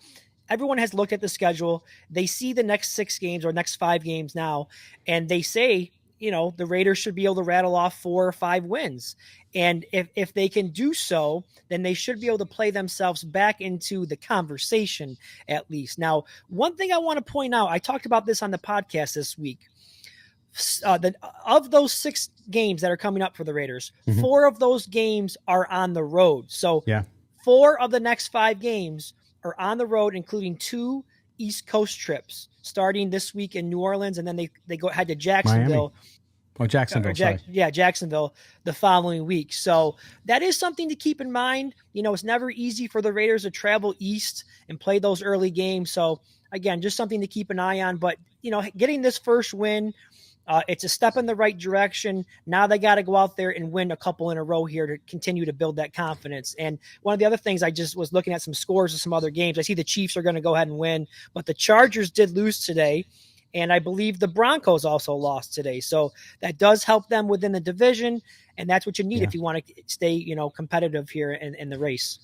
Everyone has looked at the schedule. They see the next 6 games or next 5 games now, and they say, the Raiders should be able to rattle off 4 or 5 wins. And if they can do so, then they should be able to play themselves back into the conversation at least. Now, one thing I want to point out, I talked about this on the podcast this week. Of those 6 games that are coming up for the Raiders, 4 of those games are on the road. So 4 of the next 5 games are on the road, including 2 East Coast trips starting this week in New Orleans. And then they go ahead to Jacksonville. Miami. Oh, Jacksonville. Jacksonville the following week. So that is something to keep in mind. It's never easy for the Raiders to travel east and play those early games. So again, just something to keep an eye on. But, getting this first win, it's a step in the right direction. Now they got to go out there and win a couple in a row here to continue to build that confidence. And one of the other things, I just was looking at some scores of some other games. I see the Chiefs are going to go ahead and win, but the Chargers did lose today. And I believe the Broncos also lost today. So that does help them within the division. And that's what you need if you want to stay, competitive here in the race.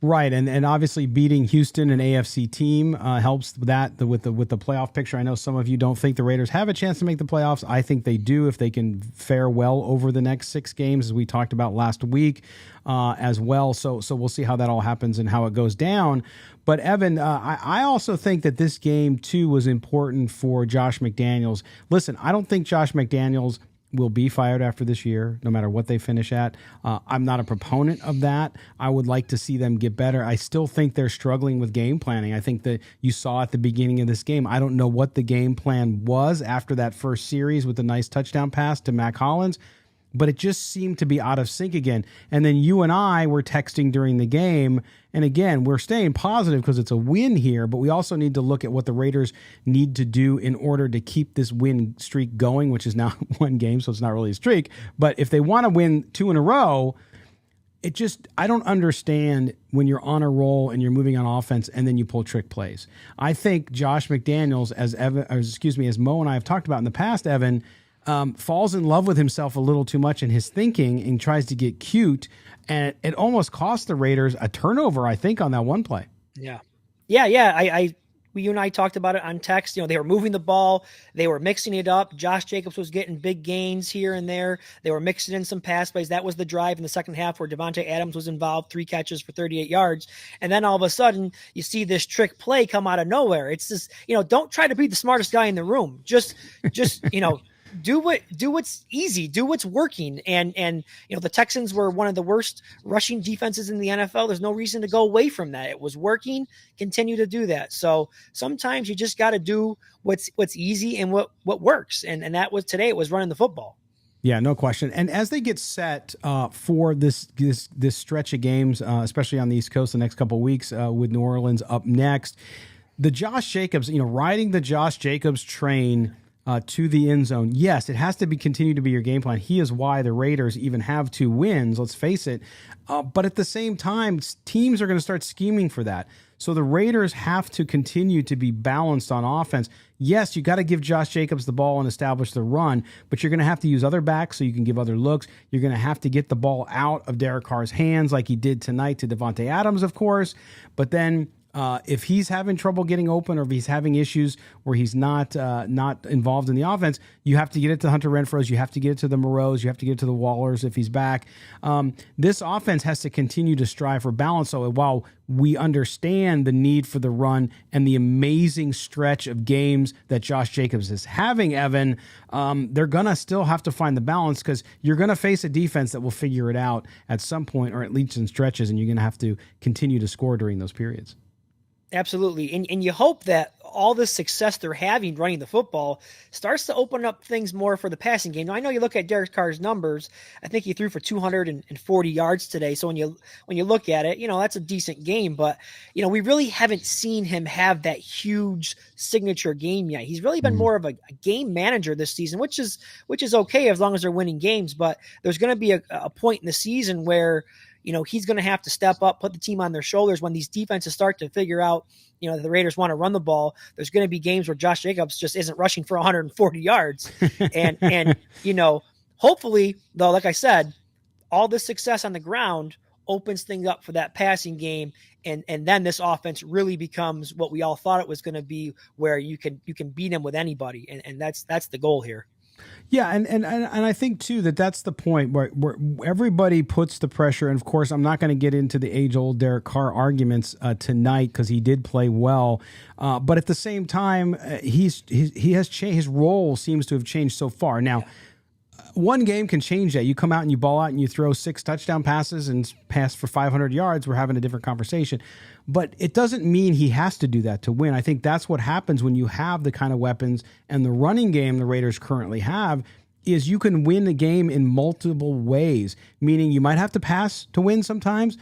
Right, and obviously beating Houston, an AFC team, helps that with the playoff picture. I know some of you don't think the Raiders have a chance to make the playoffs. I think they do if they can fare well over the next 6 games, as we talked about last week as well. So we'll see how that all happens and how it goes down. But Evan, I also think that this game too was important for Josh McDaniels. Listen, I don't think Josh McDaniels will be fired after this year, no matter what they finish at. I'm not a proponent of that. I would like to see them get better. I still think they're struggling with game planning. I think that you saw at the beginning of this game, I don't know what the game plan was after that first series with the nice touchdown pass to Mac Hollins, but it just seemed to be out of sync again. And then you and I were texting during the game. And again, we're staying positive because it's a win here, but we also need to look at what the Raiders need to do in order to keep this win streak going, which is now 1 game, so it's not really a streak. But if they want to win 2 in a row, I don't understand when you're on a roll and you're moving on offense and then you pull trick plays. I think Josh McDaniels, as Mo and I have talked about in the past, Evan, falls in love with himself a little too much in his thinking and tries to get cute. And it almost cost the Raiders a turnover, I think, on that one play. Yeah. You and I talked about it on text. They were moving the ball. They were mixing it up. Josh Jacobs was getting big gains here and there. They were mixing in some pass plays. That was the drive in the second half where Davante Adams was involved, 3 catches for 38 yards. And then all of a sudden you see this trick play come out of nowhere. It's just, don't try to be the smartest guy in the room. Just, do what's easy, do what's working. And the Texans were one of the worst rushing defenses in the NFL. There's no reason to go away from that. It was working, continue to do that. So sometimes you just got to do what's easy and what works. And that was today, it was running the football. Yeah, no question. And as they get set for this stretch of games, especially on the East Coast the next couple of weeks with New Orleans up next, the Josh Jacobs, riding the Josh Jacobs train to the end zone. Yes, it has to continue to be your game plan. He is why the Raiders even have 2 wins, let's face it. But at the same time, teams are going to start scheming for that. So the Raiders have to continue to be balanced on offense. Yes, you got to give Josh Jacobs the ball and establish the run, but you're going to have to use other backs so you can give other looks. You're going to have to get the ball out of Derek Carr's hands like he did tonight to Davante Adams, of course. But then If he's having trouble getting open, or if he's having issues where he's not involved in the offense, you have to get it to Hunter Renfrows, you have to get it to the Moreaus, you have to get it to the Wallers if he's back. This offense has to continue to strive for balance. So while we understand the need for the run and the amazing stretch of games that Josh Jacobs is having, Evan, they're going to still have to find the balance, because you're going to face a defense that will figure it out at some point, or at least in stretches, and you're going to have to continue to score during those periods. Absolutely. And you hope that all this success they're having running the football starts to open up things more for the passing game. Now, I know you look at Derek Carr's numbers. I think he threw for 240 yards today. So when you look at it, that's a decent game. But, we really haven't seen him have that huge signature game yet. He's really been more of a game manager this season, which is okay as long as they're winning games. But there's going to be a point in the season where he's going to have to step up, put the team on their shoulders when these defenses start to figure out, that the Raiders want to run the ball. There's going to be games where Josh Jacobs just isn't rushing for 140 yards. And hopefully, though, like I said, all this success on the ground opens things up for that passing game. And then this offense really becomes what we all thought it was going to be, where you can beat him with anybody. And that's the goal here. Yeah, and I think too that's the point where everybody puts the pressure. And of course, I'm not going to get into the age-old Derek Carr arguments tonight, because he did play well, but at the same time, he has changed. His role seems to have changed so far. Now, one game can change that. You come out and you ball out and you throw 6 touchdown passes and pass for 500 yards. We're having a different conversation. But it doesn't mean he has to do that to win. I think that's what happens when you have the kind of weapons and the running game the Raiders currently have, is you can win the game in multiple ways, meaning you might have to pass to win sometimes,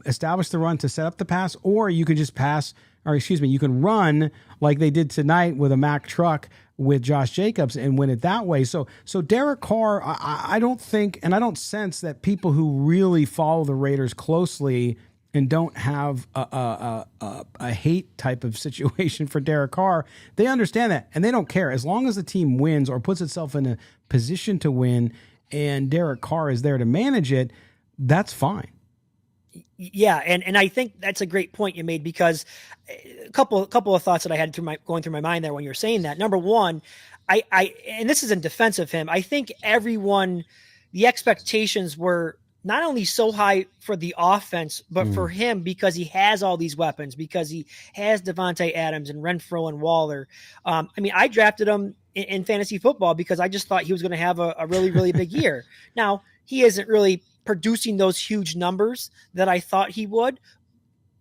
establish the run to set up the pass, or you can just you can run like they did tonight with a Mack truck with Josh Jacobs and win it that way. So Derek Carr, I don't think, and I don't sense that people who really follow the Raiders closely and don't have a hate type of situation for Derek Carr, they understand that, and they don't care. As long as the team wins or puts itself in a position to win and Derek Carr is there to manage it, that's fine. Yeah, and I think that's a great point you made, because a couple of thoughts that I had going through my mind there when you're saying that. Number one, I and this is in defense of him, I think the expectations were not only so high for the offense, but for him, because he has all these weapons, because he has Davante Adams and Renfrow and Waller. I drafted him in fantasy football because I just thought he was going to have a really, really big year. Now, he isn't really producing those huge numbers that I thought he would.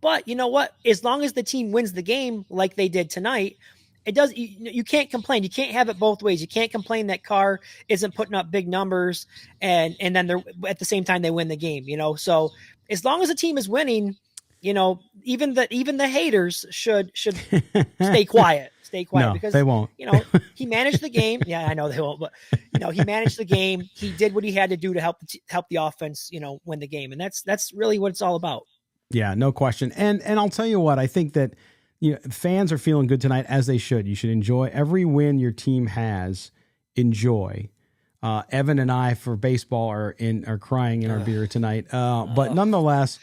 But you know what? As long as the team wins the game like they did tonight, you can't complain. You can't have it both ways. You can't complain that Carr isn't putting up big numbers and then they're at the same time they win the game, So as long as the team is winning, even the haters should stay quiet. Stay quiet, no, because they won't. He managed the game. Yeah, I know they won't, but he managed the game. He did what he had to do to help the offense, win the game. And that's really what it's all about. Yeah, no question. And I'll tell you what, I think that fans are feeling good tonight, as they should. You should enjoy every win your team has. Enjoy. Evan and I for baseball are crying in our beer tonight. But nonetheless,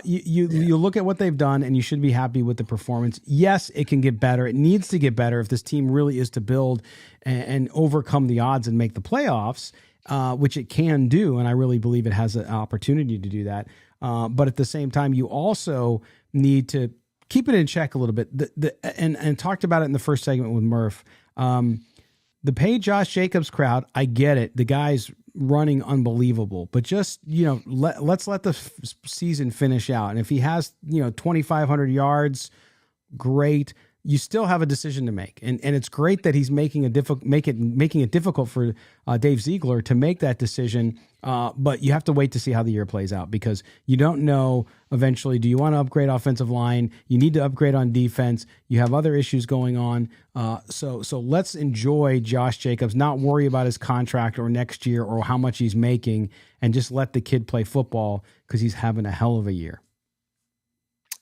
you look at what they've done and you should be happy with the performance. Yes, it can get better. It needs to get better if this team really is to build and overcome the odds and make the playoffs, which it can do. And I really believe it has an opportunity to do that. But at the same time, you also need to keep it in check a little bit. And talked about it in the first segment with Murf. The pay Josh Jacobs crowd, I get it. The guy's running unbelievable, but just, let's let the season finish out. And if he has, 2,500 yards, great. You still have a decision to make. And it's great that he's making it difficult for Dave Ziegler to make that decision. But you have to wait to see how the year plays out, because you don't know eventually, do you want to upgrade offensive line? You need to upgrade on defense. You have other issues going on. So let's enjoy Josh Jacobs, not worry about his contract or next year or how much he's making, and just let the kid play football, because he's having a hell of a year.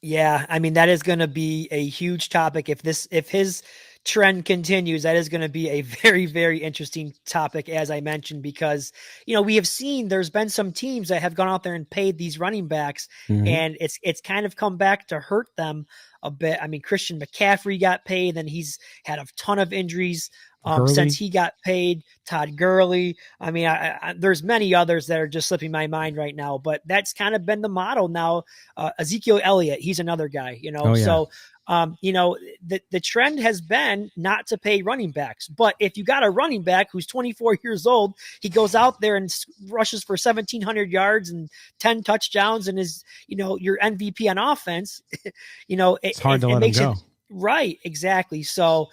Yeah, that is going to be a huge topic if his trend continues, that is going to be a very, very interesting topic, as I mentioned, because, we have seen there's been some teams that have gone out there and paid these running backs, and it's kind of come back to hurt them a bit. I mean, Christian McCaffrey got paid, and he's had a ton of injuries since he got paid. Todd Gurley. I mean, there's many others that are just slipping my mind right now, but that's kind of been the model now. Ezekiel Elliott, he's another guy, So, the trend has been not to pay running backs, but if you got a running back who's 24 years old, he goes out there and rushes for 1,700 yards and 10 touchdowns and is, your MVP on offense, it's hard to let him go. Right. Exactly. So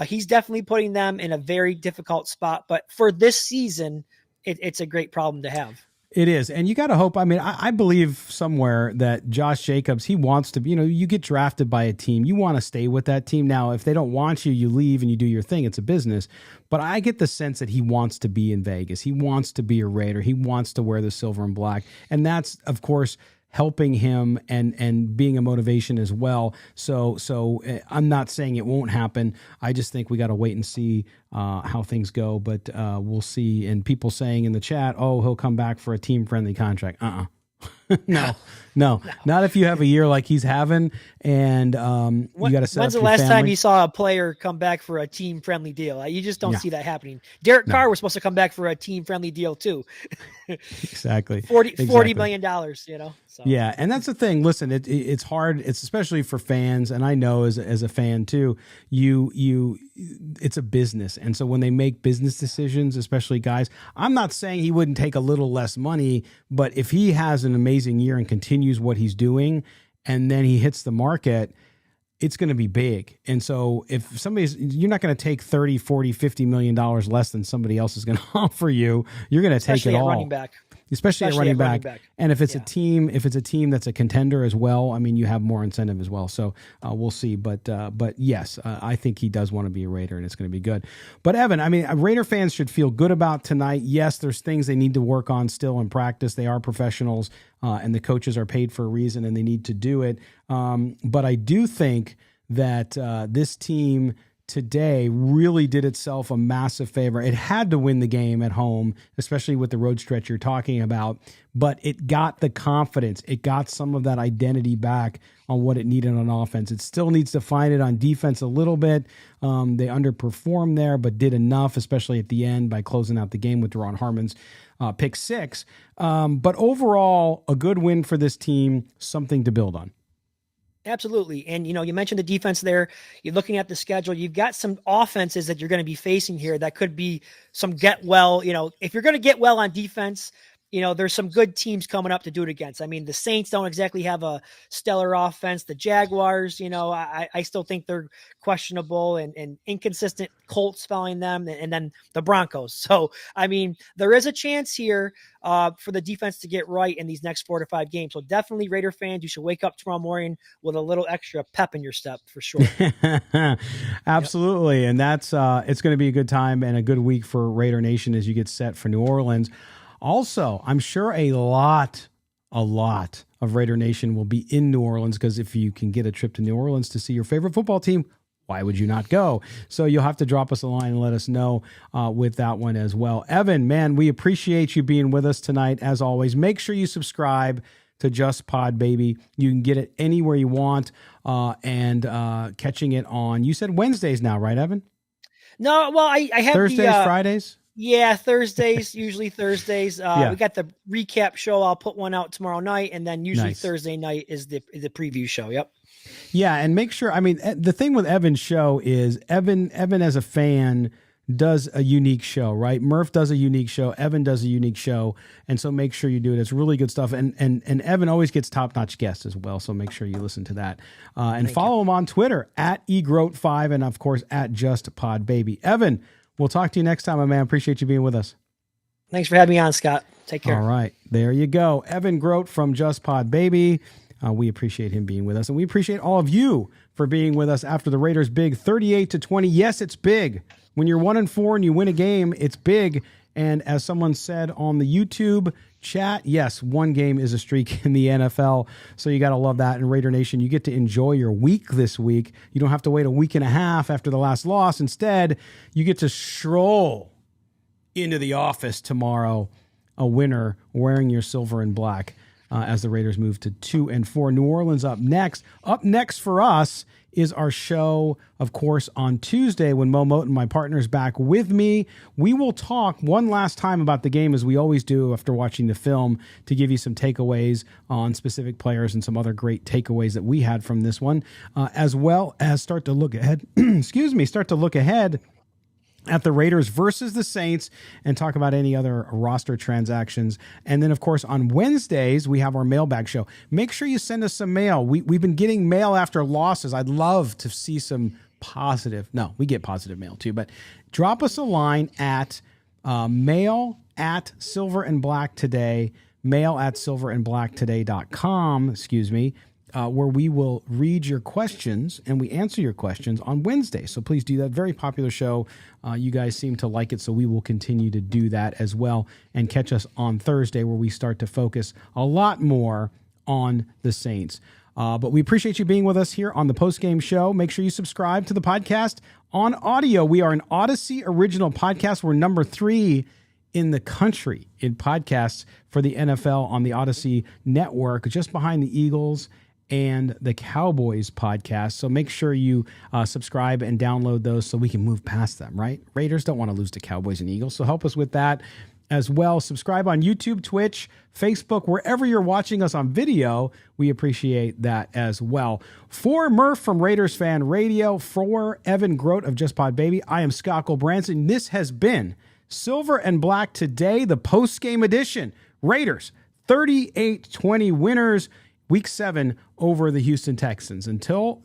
he's definitely putting them in a very difficult spot, but for this season, it's a great problem to have. It is. And you got to hope. I mean, I believe somewhere that Josh Jacobs, he wants to be, you get drafted by a team. You want to stay with that team. Now, if they don't want you, you leave and you do your thing. It's a business. But I get the sense that he wants to be in Vegas. He wants to be a Raider. He wants to wear the silver and black. And that's, of course, helping him and being a motivation as well. So I'm not saying it won't happen. I just think we got to wait and see how things go, but we'll see. And people saying in the chat, oh, he'll come back for a team-friendly contract. No, not if you have a year like he's having, and you got to set When's up the last family. time you saw a player come back for a team-friendly deal? You just don't see that happening. Derek Carr was supposed to come back for a team-friendly deal too. Exactly. $40 million, So. Yeah, and that's the thing. Listen, it's hard. It's especially for fans, and I know as a fan too. It's a business, and so when they make business decisions, especially guys, I'm not saying he wouldn't take a little less money, but if he has an amazing year and continues what he's doing, and then he hits the market, it's going to be big. And so if you're not going to take 30, 40, 50 million dollars less than somebody else is going to offer you, you're going to take it all. Running back. Especially at running back. And if it's a team that's a contender as well, I mean, you have more incentive as well. So we'll see. But yes, I think he does want to be a Raider, and it's going to be good. But Evan, I mean, Raider fans should feel good about tonight. Yes, there's things they need to work on still in practice. They are professionals, and the coaches are paid for a reason, and they need to do it. But I do think that this team today really did itself a massive favor. It had to win the game at home, especially with the road stretch you're talking about, but it got the confidence. It got some of that identity back on what it needed on offense. It still needs to find it on defense a little bit. They underperformed there, but did enough, especially at the end by closing out the game with Duron Harmon's pick six. But overall, a good win for this team, something to build on. Absolutely. And, you mentioned the defense there. You're looking at the schedule. You've got some offenses that you're going to be facing here that could be some get well. If you're going to get well on defense, there's some good teams coming up to do it against. I mean, the Saints don't exactly have a stellar offense. The Jaguars, I still think they're questionable and inconsistent. Colts following them, and then the Broncos. So, I mean, there is a chance here for the defense to get right in these next 4 to 5 games. So definitely, Raider fans, you should wake up tomorrow morning with a little extra pep in your step for sure. Absolutely. Yep. And that's it's going to be a good time and a good week for Raider Nation as you get set for New Orleans. Also, I'm sure a lot of Raider Nation will be in New Orleans, because if you can get a trip to New Orleans to see your favorite football team, why would you not go? So you'll have to drop us a line and let us know with that one as well. Evan, man, we appreciate you being with us tonight. As always, make sure you subscribe to Just Pod, baby. You can get it anywhere you want, and catching it on, you said Wednesdays now, right, Evan? No, well, I have Thursdays, Fridays? Yeah, Thursdays, usually Thursdays. We got the recap show. I'll put one out tomorrow night, and then usually Thursday night is the preview show. Yep. Yeah, and make sure, I mean, the thing with Evan's show is Evan as a fan does a unique show, right? Murf does a unique show. Evan does a unique show. And so make sure you do it. It's really good stuff. And Evan always gets top-notch guests as well. So make sure you listen to that. And follow him on Twitter @egroat5, and of course @JustPodBaby. Evan, we'll talk to you next time, my man. Appreciate you being with us. Thanks for having me on, Scott. Take care. All right. There you go. Evan Groat from Just Pod Baby. We appreciate him being with us, and we appreciate all of you for being with us after the Raiders' big 38-20. Yes, it's big. When you're 1-4 and you win a game, it's big. And as someone said on the YouTube chat, yes, one game is a streak in the NFL. So you got to love that. And Raider Nation, you get to enjoy your week this week. You don't have to wait a week and a half after the last loss. Instead, you get to stroll into the office tomorrow, a winner wearing your silver and black as the Raiders move to 2-4. New Orleans up next. Up next for us is our show, of course, on Tuesday when Mo Moten, my partner, is back with me. We will talk one last time about the game, as we always do after watching the film, to give you some takeaways on specific players and some other great takeaways that we had from this one, as well as start to look ahead. Start to look ahead at the Raiders versus the Saints and talk about any other roster transactions. And then, of course, on Wednesdays, we have our mailbag show. Make sure you send us some mail. We've been getting mail after losses. I'd love to see some positive. No, we get positive mail too, but drop us a line at mail@silverandblacktoday, mail@silverandblacktoday.com, where we will read your questions and we answer your questions on Wednesday. So please do that. Very popular show. You guys seem to like it, so we will continue to do that as well. And catch us on Thursday, where we start to focus a lot more on the Saints. But we appreciate you being with us here on the Postgame Show. Make sure you subscribe to the podcast on audio. We are an Odyssey original podcast. We're number 3 in the country in podcasts for the NFL on the Odyssey network, just behind the Eagles and the Cowboys podcast. So make sure you subscribe and download those so we can move past them, right? Raiders don't want to lose to Cowboys and Eagles, so help us with that as well. Subscribe on YouTube, Twitch, Facebook, wherever you're watching us on video. We appreciate that as well. For Murf from Raiders Fan Radio, for Evan Groat of Just Pod Baby, I am Scott Gulbransen. This has been Silver and Black Today, the post-game edition. Raiders 38-20 winners, Week 7 over the Houston Texans. Until